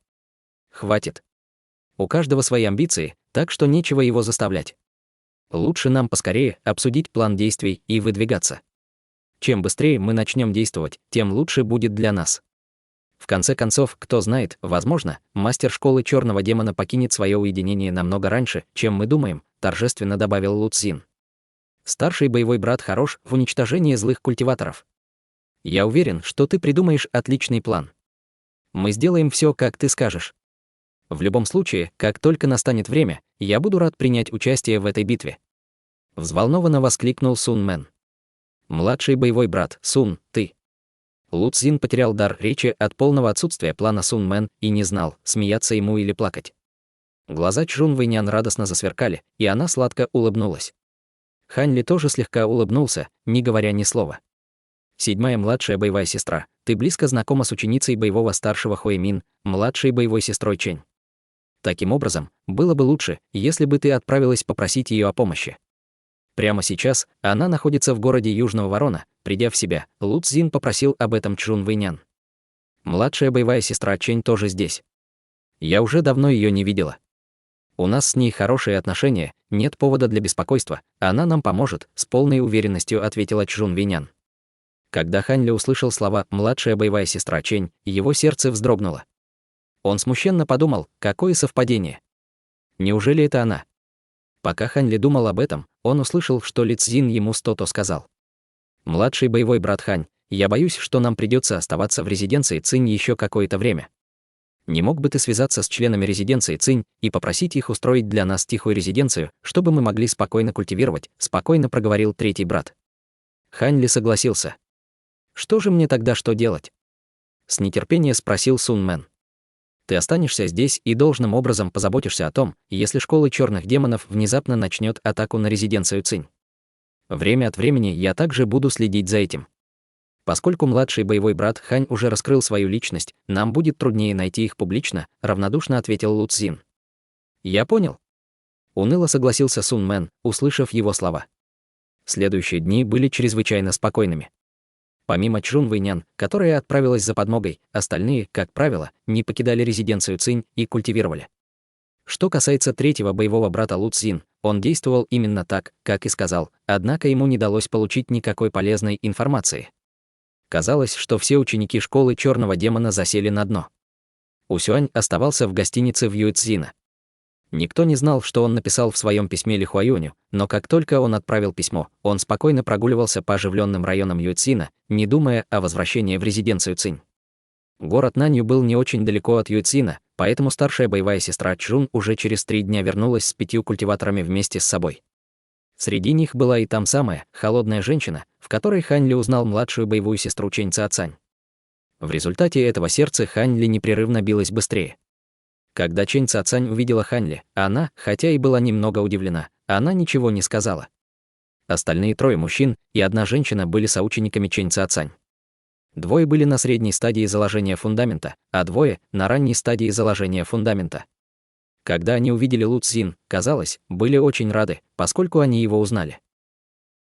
«Хватит. У каждого свои амбиции, так что нечего его заставлять. Лучше нам поскорее обсудить план действий и выдвигаться. Чем быстрее мы начнем действовать, тем лучше будет для нас. В конце концов, кто знает, возможно, мастер школы черного демона покинет свое уединение намного раньше, чем мы думаем», торжественно добавил Лу Цзин. «Старший боевой брат хорош в уничтожении злых культиваторов. Я уверен, что ты придумаешь отличный план. Мы сделаем все, как ты скажешь. В любом случае, как только настанет время, я буду рад принять участие в этой битве». Взволнованно воскликнул Сун Мэн. «Младший боевой брат, Сун, ты». Лу Цзин потерял дар речи от полного отсутствия плана Сун Мэн и не знал, смеяться ему или плакать. Глаза Чжун Вэйнян радостно засверкали, и она сладко улыбнулась. Хань Ли тоже слегка улыбнулся, не говоря ни слова. «Седьмая младшая боевая сестра, ты близко знакома с ученицей боевого старшего Хуэймин, младшей боевой сестрой Чэнь. Таким образом, было бы лучше, если бы ты отправилась попросить ее о помощи. Прямо сейчас она находится в городе Южного Ворона». Придя в себя, Лу Цзин попросил об этом Чжун Вэйнян. «Младшая боевая сестра Чэнь тоже здесь. Я уже давно ее не видела. У нас с ней хорошие отношения, нет повода для беспокойства, она нам поможет», с полной уверенностью ответила Чжун Вэйнян. Когда Хань Ли услышал слова «младшая боевая сестра Чэнь», его сердце вздрогнуло. Он смущенно подумал, какое совпадение. Неужели это она? Пока Хань Ли думал об этом, он услышал, что Ли Цзин ему что-то сказал. «Младший боевой брат Хань, я боюсь, что нам придется оставаться в резиденции Цинь еще какое-то время. Не мог бы ты связаться с членами резиденции Цинь и попросить их устроить для нас тихую резиденцию, чтобы мы могли спокойно культивировать», спокойно проговорил третий брат. Хань Ли согласился. «Что же мне тогда что делать?» С нетерпением спросил Сун Мэн. «Ты останешься здесь и должным образом позаботишься о том, если школа черных демонов внезапно начнет атаку на резиденцию Цинь. Время от времени я также буду следить за этим. Поскольку младший боевой брат Хань уже раскрыл свою личность, нам будет труднее найти их публично, равнодушно ответил Лу Цзин. Я понял. Уныло согласился Сун Мэн, услышав его слова. Следующие дни были чрезвычайно спокойными. Помимо Чжун Вэйнян, которая отправилась за подмогой, остальные, как правило, не покидали резиденцию Цинь и культивировали. Что касается третьего боевого брата Лу Цзин, он действовал именно так, как и сказал, однако ему не удалось получить никакой полезной информации. Казалось, что все ученики школы Черного демона засели на дно. Усюань оставался в гостинице в Юэцзино. Никто не знал, что он написал в своем письме Ли Хуаюню, но как только он отправил письмо, он спокойно прогуливался по оживленным районам Юэцзино, не думая о возвращении в резиденцию Цинь. Город Нанью был не очень далеко от Юэцзино, поэтому старшая боевая сестра Чжун уже через 3 дня вернулась с 5 культиваторами вместе с собой. Среди них была и там самая холодная женщина, в которой Хань Ли узнал младшую боевую сестру Чэнь Цаоцань. В результате этого сердце Хань Ли непрерывно билось быстрее. Когда Чэнь Цаоцань увидела Хань Ли, она, хотя и была немного удивлена, она ничего не сказала. Остальные 3 мужчин и 1 женщина были соучениками Чэнь Цаоцань. 2 были на средней стадии заложения фундамента, а 2 — на ранней стадии заложения фундамента. Когда они увидели Лу Цзин, казалось, были очень рады, поскольку они его узнали.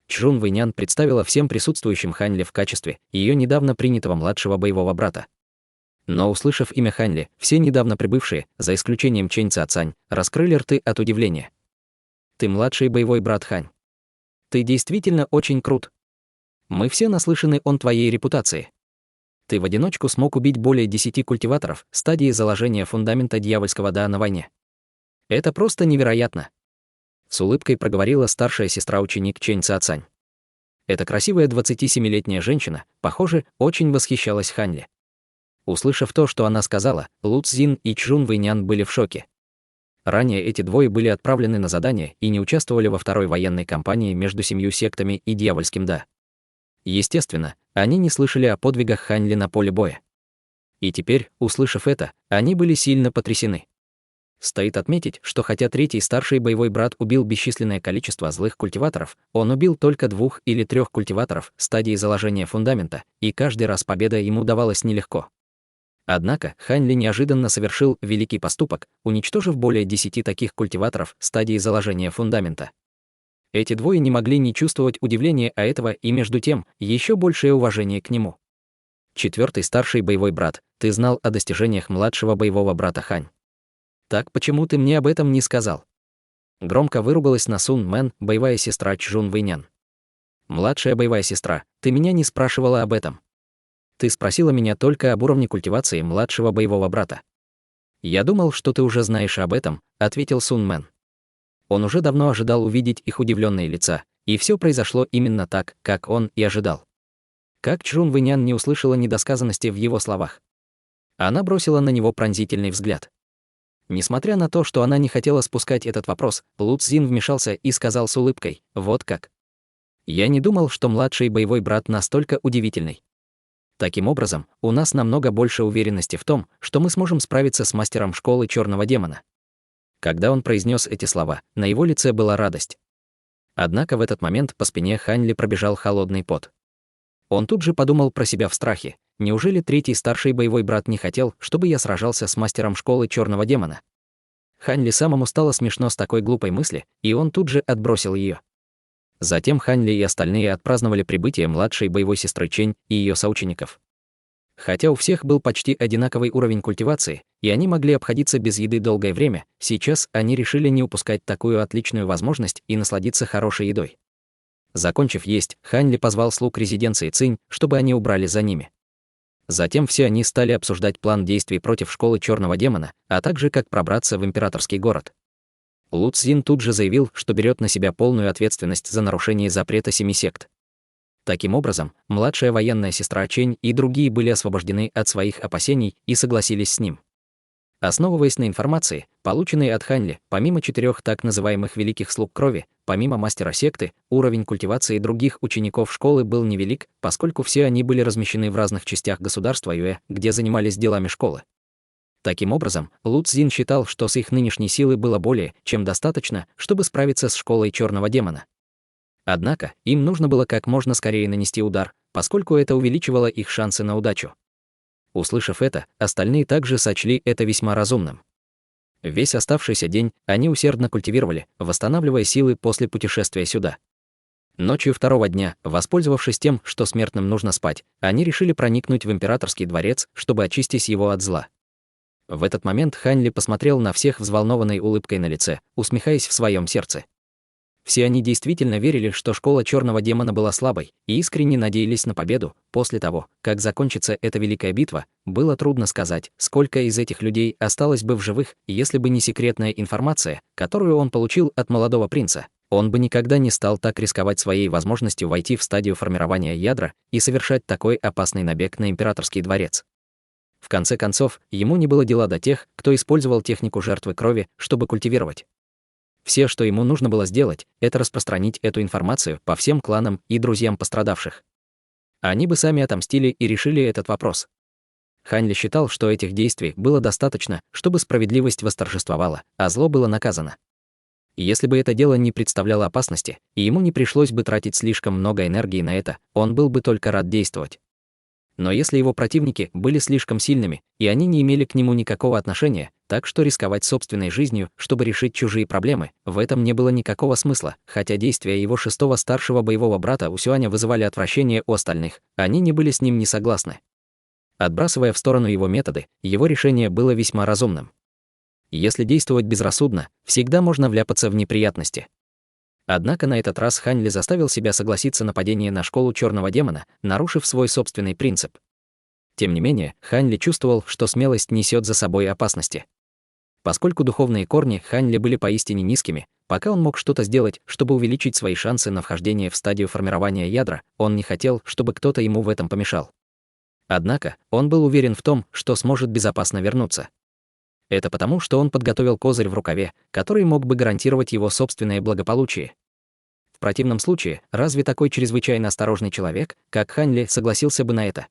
Чжун Вэйнян представила всем присутствующим Хань Ли в качестве ее недавно принятого младшего боевого брата. Но, услышав имя Хань Ли, все недавно прибывшие, за исключением Чэнь Цаоцань, раскрыли рты от удивления. «Ты младший боевой брат Хань. Ты действительно очень крут. Мы все наслышаны о твоей репутации. Ты в одиночку смог убить более 10 культиваторов стадии заложения фундамента дьявольского Да на войне. Это просто невероятно!» С улыбкой проговорила старшая сестра-ученик Чэнь Цаоцань. Эта красивая 27-летняя женщина, похоже, очень восхищалась Хань Ли. Услышав то, что она сказала, Лу Цзин и Чжун Вэйнян были в шоке. Ранее эти 2 были отправлены на задание и не участвовали во второй военной кампании между 7 сектами и дьявольским Да. Естественно, они не слышали о подвигах Хань Ли на поле боя. И теперь, услышав это, они были сильно потрясены. Стоит отметить, что хотя третий старший боевой брат убил бесчисленное количество злых культиваторов, он убил только 2 или 3 культиваторов стадии заложения фундамента, и каждый раз победа ему давалась нелегко. Однако Хань Ли неожиданно совершил великий поступок, уничтожив более 10 таких культиваторов стадии заложения фундамента. Эти 2 не могли не чувствовать удивления от этого и, между тем, еще большее уважение к нему. Четвертый старший боевой брат, ты знал о достижениях младшего боевого брата Хань. Так почему ты мне об этом не сказал? Громко выругалась на Сун Мэн, боевая сестра Чжун Вэйнян. Младшая боевая сестра, ты меня не спрашивала об этом. Ты спросила меня только об уровне культивации младшего боевого брата. Я думал, что ты уже знаешь об этом, ответил Сун Мэн. Он уже давно ожидал увидеть их удивленные лица, и все произошло именно так, как он и ожидал. Как Чжун Вэйнян не услышала недосказанности в его словах. Она бросила на него пронзительный взгляд. Несмотря на то, что она не хотела спускать этот вопрос, Лу Цзин вмешался и сказал с улыбкой: «Вот как. Я не думал, что младший боевой брат настолько удивительный. Таким образом, у нас намного больше уверенности в том, что мы сможем справиться с мастером школы Черного демона». Когда он произнес эти слова, на его лице была радость. Однако в этот момент по спине Хань Ли пробежал холодный пот. Он тут же подумал про себя в страхе: неужели третий старший боевой брат не хотел, чтобы я сражался с мастером школы Черного демона? Хань Ли самому стало смешно с такой глупой мысли, и он тут же отбросил ее. Затем Хань Ли и остальные отпраздновали прибытие младшей боевой сестры Чэнь и ее соучеников. Хотя у всех был почти одинаковый уровень культивации, и они могли обходиться без еды долгое время, сейчас они решили не упускать такую отличную возможность и насладиться хорошей едой. Закончив есть, Хань Ли позвал слуг резиденции Цинь, чтобы они убрали за ними. Затем все они стали обсуждать план действий против школы Черного демона, а также как пробраться в императорский город. Лу Цзин тут же заявил, что берет на себя полную ответственность за нарушение запрета 7 сект. Таким образом, младшая военная сестра Чэнь и другие были освобождены от своих опасений и согласились с ним. Основываясь на информации, полученной от Хань Ли, помимо 4 так называемых великих слуг крови, помимо мастера секты, уровень культивации других учеников школы был невелик, поскольку все они были размещены в разных частях государства Юэ, где занимались делами школы. Таким образом, Лу Цзин считал, что с их нынешней силы было более чем достаточно, чтобы справиться с школой Черного демона. Однако, им нужно было как можно скорее нанести удар, поскольку это увеличивало их шансы на удачу. Услышав это, остальные также сочли это весьма разумным. Весь оставшийся день они усердно культивировали, восстанавливая силы после путешествия сюда. Ночью второго дня, воспользовавшись тем, что смертным нужно спать, они решили проникнуть в императорский дворец, чтобы очистить его от зла. В этот момент Хань Ли посмотрел на всех взволнованной улыбкой на лице, усмехаясь в своем сердце. Все они действительно верили, что школа черного демона была слабой, и искренне надеялись на победу. После того, как закончится эта великая битва, было трудно сказать, сколько из этих людей осталось бы в живых, если бы не секретная информация, которую он получил от молодого принца. Он бы никогда не стал так рисковать своей возможностью войти в стадию формирования ядра и совершать такой опасный набег на императорский дворец. В конце концов, ему не было дела до тех, кто использовал технику жертвы крови, чтобы культивировать. Все, что ему нужно было сделать, это распространить эту информацию по всем кланам и друзьям пострадавших. Они бы сами отомстили и решили этот вопрос. Хань Ли считал, что этих действий было достаточно, чтобы справедливость восторжествовала, а зло было наказано. Если бы это дело не представляло опасности, и ему не пришлось бы тратить слишком много энергии на это, он был бы только рад действовать. Но если его противники были слишком сильными, и они не имели к нему никакого отношения, так что рисковать собственной жизнью, чтобы решить чужие проблемы, в этом не было никакого смысла, хотя действия его шестого старшего боевого брата Усюаня вызывали отвращение у остальных, они не были с ним не согласны. Отбрасывая в сторону его методы, его решение было весьма разумным. Если действовать безрассудно, всегда можно вляпаться в неприятности. Однако на этот раз Хань Ли заставил себя согласиться на нападение на школу черного демона, нарушив свой собственный принцип. Тем не менее, Хань Ли чувствовал, что смелость несет за собой опасности. Поскольку духовные корни Хань Ли были поистине низкими, пока он мог что-то сделать, чтобы увеличить свои шансы на вхождение в стадию формирования ядра, он не хотел, чтобы кто-то ему в этом помешал. Однако, он был уверен в том, что сможет безопасно вернуться. Это потому, что он подготовил козырь в рукаве, который мог бы гарантировать его собственное благополучие. В противном случае, разве такой чрезвычайно осторожный человек, как Хань Ли, согласился бы на это?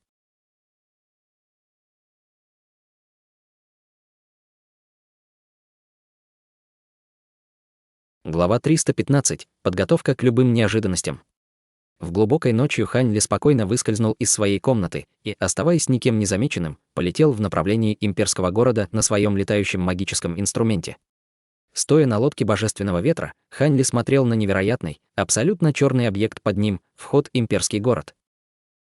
Глава 315. Подготовка к любым неожиданностям. В глубокой ночью Хань Ли спокойно выскользнул из своей комнаты и, оставаясь никем незамеченным, полетел в направлении имперского города на своем летающем магическом инструменте. Стоя на лодке божественного ветра, Хань Ли смотрел на невероятный, абсолютно черный объект под ним, вход в имперский город.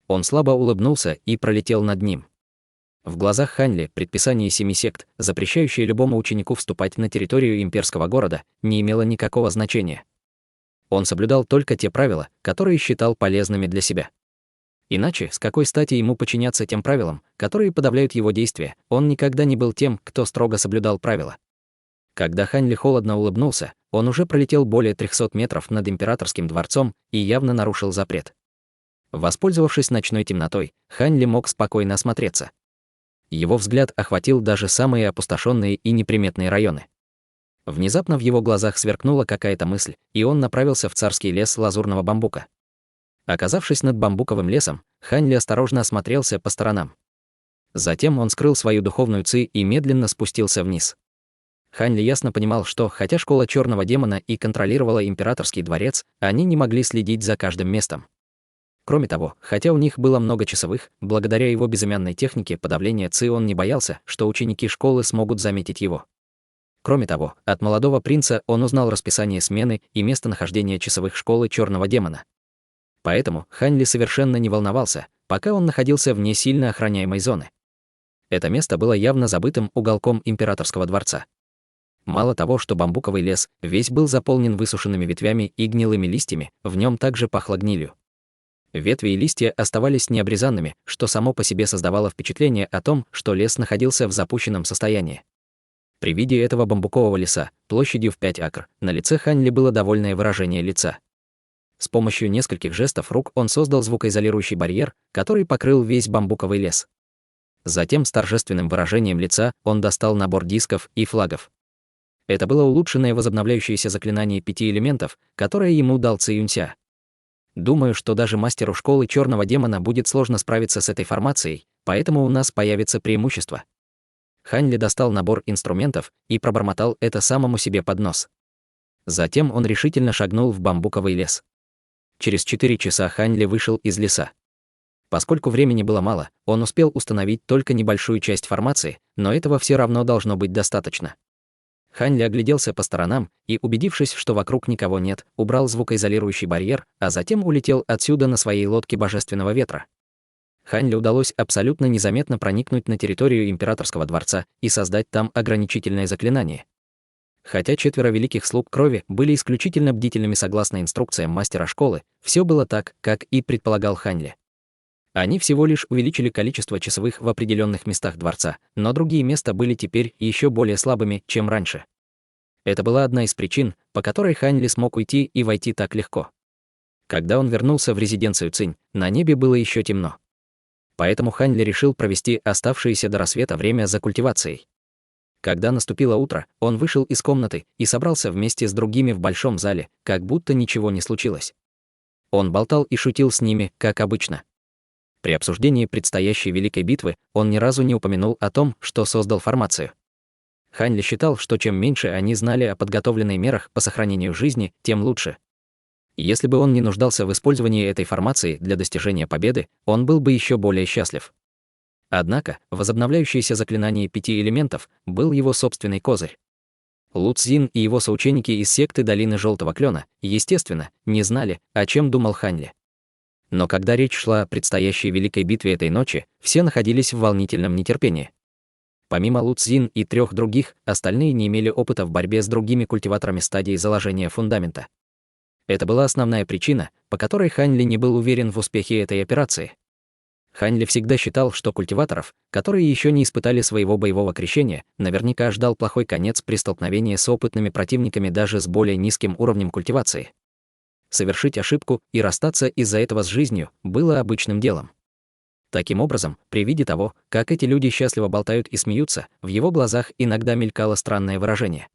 Он слабо улыбнулся и пролетел над ним. В глазах Хань Ли предписание 7 сект, запрещающее любому ученику вступать на территорию имперского города, не имело никакого значения. Он соблюдал только те правила, которые считал полезными для себя. Иначе, с какой стати ему подчиняться тем правилам, которые подавляют его действия? Он никогда не был тем, кто строго соблюдал правила. Когда Хань Ли холодно улыбнулся, он уже пролетел более 300 метров над императорским дворцом и явно нарушил запрет. Воспользовавшись ночной темнотой, Хань Ли мог спокойно осмотреться. Его взгляд охватил даже самые опустошенные и неприметные районы. Внезапно в его глазах сверкнула какая-то мысль, и он направился в царский лес лазурного бамбука. Оказавшись над бамбуковым лесом, Хань Ли осторожно осмотрелся по сторонам. Затем он скрыл свою духовную ци и медленно спустился вниз. Хань Ли ясно понимал, что, хотя школа черного демона и контролировала императорский дворец, они не могли следить за каждым местом. Кроме того, хотя у них было много часовых, благодаря его безымянной технике подавления ци он не боялся, что ученики школы смогут заметить его. Кроме того, от молодого принца он узнал расписание смены и местонахождение часовых школы черного демона. Поэтому Хань Ли совершенно не волновался, пока он находился вне сильно охраняемой зоны. Это место было явно забытым уголком императорского дворца. Мало того, что бамбуковый лес весь был заполнен высушенными ветвями и гнилыми листьями, в нем также пахло гнилью. Ветви и листья оставались необрезанными, что само по себе создавало впечатление о том, что лес находился в запущенном состоянии. При виде этого бамбукового леса, площадью в 5 акр, на лице Хань Ли было довольное выражение лица. С помощью нескольких жестов рук он создал звукоизолирующий барьер, который покрыл весь бамбуковый лес. Затем с торжественным выражением лица он достал набор дисков и флагов. Это было улучшенное возобновляющееся заклинание 5 элементов, которое ему дал Ци Юнься. Думаю, что даже мастеру школы черного демона будет сложно справиться с этой формацией, поэтому у нас появится преимущество. Хань Ли достал набор инструментов и пробормотал это самому себе под нос. Затем он решительно шагнул в бамбуковый лес. Через 4 часа Хань Ли вышел из леса. Поскольку времени было мало, он успел установить только небольшую часть формации, но этого все равно должно быть достаточно. Хань Ли огляделся по сторонам и, убедившись, что вокруг никого нет, убрал звукоизолирующий барьер, а затем улетел отсюда на своей лодке Божественного Ветра. Хань Ли удалось абсолютно незаметно проникнуть на территорию Императорского дворца и создать там ограничительное заклинание. Хотя 4 великих слуг крови были исключительно бдительными согласно инструкциям мастера школы, все было так, как и предполагал Хань Ли. Они всего лишь увеличили количество часовых в определенных местах дворца, но другие места были теперь еще более слабыми, чем раньше. Это была одна из причин, по которой Хань Ли смог уйти и войти так легко. Когда он вернулся в резиденцию Цинь, на небе было еще темно. Поэтому Хань Ли решил провести оставшееся до рассвета время за культивацией. Когда наступило утро, он вышел из комнаты и собрался вместе с другими в большом зале, как будто ничего не случилось. Он болтал и шутил с ними, как обычно. При обсуждении предстоящей великой битвы он ни разу не упомянул о том, что создал формацию. Хань Ли считал, что чем меньше они знали о подготовленных мерах по сохранению жизни, тем лучше. Если бы он не нуждался в использовании этой формации для достижения победы, он был бы еще более счастлив. Однако, возобновляющееся заклинание 5 элементов был его собственный козырь. Лу Цзин и его соученики из секты Долины Желтого Клена, естественно, не знали, о чем думал Хань Ли. Но когда речь шла о предстоящей великой битве этой ночи, все находились в волнительном нетерпении. Помимо Лу Цзин и 3 других, остальные не имели опыта в борьбе с другими культиваторами стадии заложения фундамента. Это была основная причина, по которой Хань Ли не был уверен в успехе этой операции. Хань Ли всегда считал, что культиваторов, которые еще не испытали своего боевого крещения, наверняка ждал плохой конец при столкновении с опытными противниками даже с более низким уровнем культивации. Совершить ошибку и расстаться из-за этого с жизнью было обычным делом. Таким образом, при виде того, как эти люди счастливо болтают и смеются, в его глазах иногда мелькало странное выражение.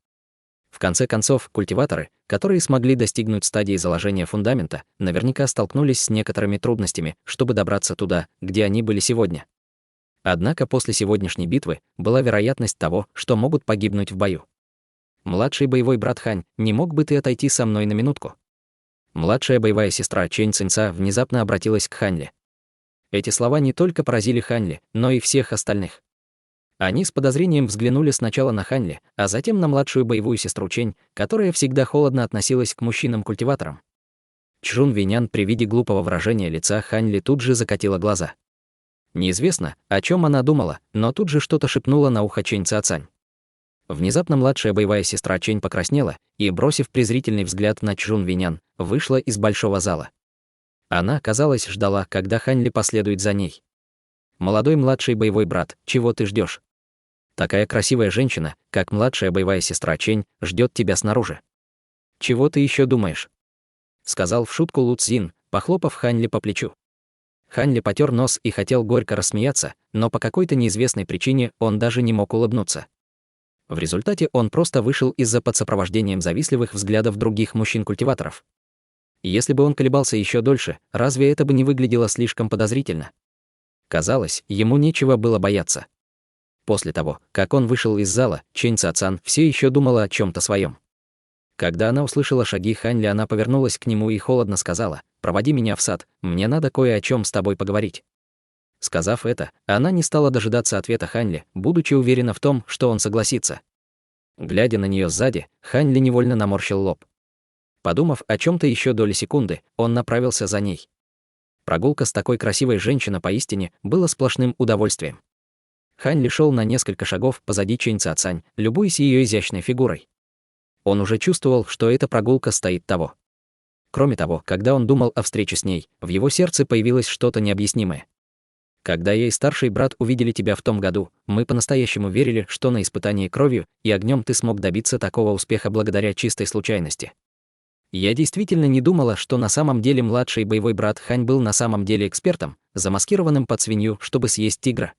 В конце концов, культиваторы, которые смогли достигнуть стадии заложения фундамента, наверняка столкнулись с некоторыми трудностями, чтобы добраться туда, где они были сегодня. Однако после сегодняшней битвы была вероятность того, что могут погибнуть в бою. «Младший боевой брат Хань, не мог бы ты отойти со мной на минутку?» Младшая боевая сестра Чэнь Цинца внезапно обратилась к Хань Ли. Эти слова не только поразили Хань Ли, но и всех остальных. Они с подозрением взглянули сначала на Хань Ли, а затем на младшую боевую сестру Чэнь, которая всегда холодно относилась к мужчинам-культиваторам. Чжун Винян при виде глупого выражения лица Хань Ли тут же закатила глаза. Неизвестно, о чем она думала, но тут же что-то шепнула на ухо Чэнь Цацань. Внезапно младшая боевая сестра Чэнь покраснела и, бросив презрительный взгляд на Чжун Винян, вышла из большого зала. Она, казалось, ждала, когда Хань Ли последует за ней. «Молодой младший боевой брат, чего ты ждешь? Такая красивая женщина, как младшая боевая сестра Чэнь, ждет тебя снаружи. Чего ты еще думаешь?» Сказал в шутку Лу Цзин, похлопав Хань Ли по плечу. Хань Ли потер нос и хотел горько рассмеяться, но по какой-то неизвестной причине он даже не мог улыбнуться. В результате он просто вышел из-за под сопровождением завистливых взглядов других мужчин-культиваторов. Если бы он колебался еще дольше, разве это бы не выглядело слишком подозрительно? Казалось, ему нечего было бояться. После того, как он вышел из зала, Чэнь Цацан все еще думала о чем-то своем. Когда она услышала шаги Хань Ли, она повернулась к нему и холодно сказала: «Проводи меня в сад, мне надо кое о чем с тобой поговорить». Сказав это, она не стала дожидаться ответа Хань Ли, будучи уверена в том, что он согласится. Глядя на нее сзади, Хань Ли невольно наморщил лоб. Подумав о чем-то еще доли секунды, он направился за ней. Прогулка с такой красивой женщиной поистине была сплошным удовольствием. Хань Ли шел на несколько шагов позади Чэнь Цацань, любуясь ее изящной фигурой. Он уже чувствовал, что эта прогулка стоит того. Кроме того, когда он думал о встрече с ней, в его сердце появилось что-то необъяснимое. Когда я и старший брат увидели тебя в том году, мы по-настоящему верили, что на испытании кровью и огнем ты смог добиться такого успеха благодаря чистой случайности. Я действительно не думала, что на самом деле младший боевой брат Хань был на самом деле экспертом, замаскированным под свинью, чтобы съесть тигра.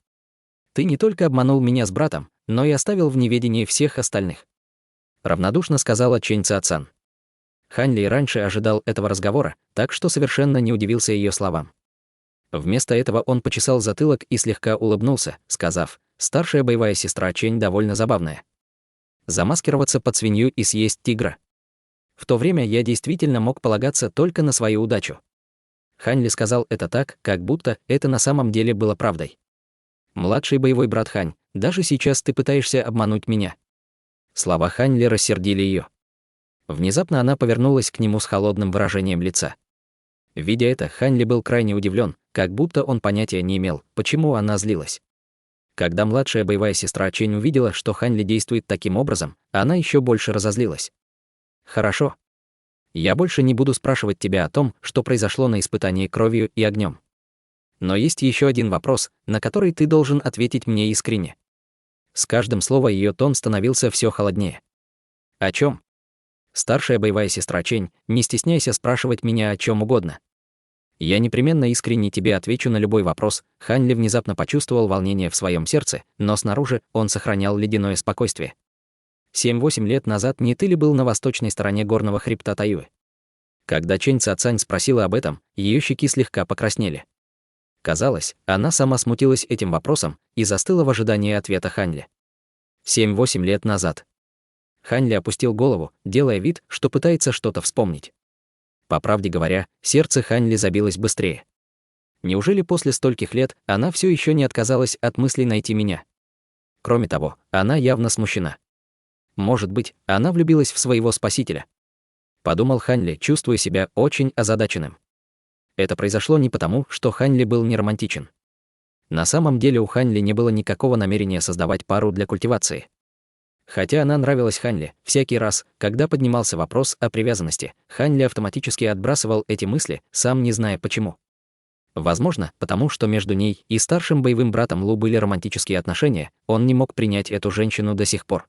Ты не только обманул меня с братом, но и оставил в неведении всех остальных. Равнодушно сказала Чэнь Цацан. Хань Ли раньше ожидал этого разговора, так что совершенно не удивился ее словам. Вместо этого он почесал затылок и слегка улыбнулся, сказав: «Старшая боевая сестра Чэнь довольно забавная. Замаскироваться под свинью и съесть тигра. В то время я действительно мог полагаться только на свою удачу. Хань Ли сказал это так, как будто это на самом деле было правдой. «Младший боевой брат Хань, даже сейчас ты пытаешься обмануть меня». Слова Хань Ли рассердили ее. Внезапно она повернулась к нему с холодным выражением лица. Видя это, Хань Ли был крайне удивлен, как будто он понятия не имел, почему она злилась. Когда младшая боевая сестра Чэнь увидела, что Хань Ли действует таким образом, она еще больше разозлилась. «Хорошо. Я больше не буду спрашивать тебя о том, что произошло на испытании кровью и огнем. Но есть еще один вопрос, на который ты должен ответить мне искренне». С каждым словом ее тон становился все холоднее. «О чем? Старшая боевая сестра Чэнь, не стесняйся спрашивать меня о чем угодно. Я непременно искренне тебе отвечу на любой вопрос». Хань Ли внезапно почувствовал волнение в своем сердце, но снаружи он сохранял ледяное спокойствие. 7-8 лет назад не ты ли был на восточной стороне горного хребта Таюэ? Когда Чэнь Цацань спросила об этом, ее щеки слегка покраснели. Казалось, она сама смутилась этим вопросом и застыла в ожидании ответа Хань Ли. 7-8 лет назад. Хань Ли опустил голову, делая вид, что пытается что-то вспомнить. По правде говоря, сердце Хань Ли забилось быстрее. Неужели после стольких лет она все еще не отказалась от мыслей найти меня? Кроме того, она явно смущена. Может быть, она влюбилась в своего спасителя? Подумал Хань Ли, чувствуя себя очень озадаченным. Это произошло не потому, что Хань Ли был не романтичен. На самом деле у Хань Ли не было никакого намерения создавать пару для культивации. Хотя она нравилась Хань Ли, всякий раз, когда поднимался вопрос о привязанности, Хань Ли автоматически отбрасывал эти мысли, сам не зная почему. Возможно, потому что между ней и старшим боевым братом Лу были романтические отношения, он не мог принять эту женщину до сих пор.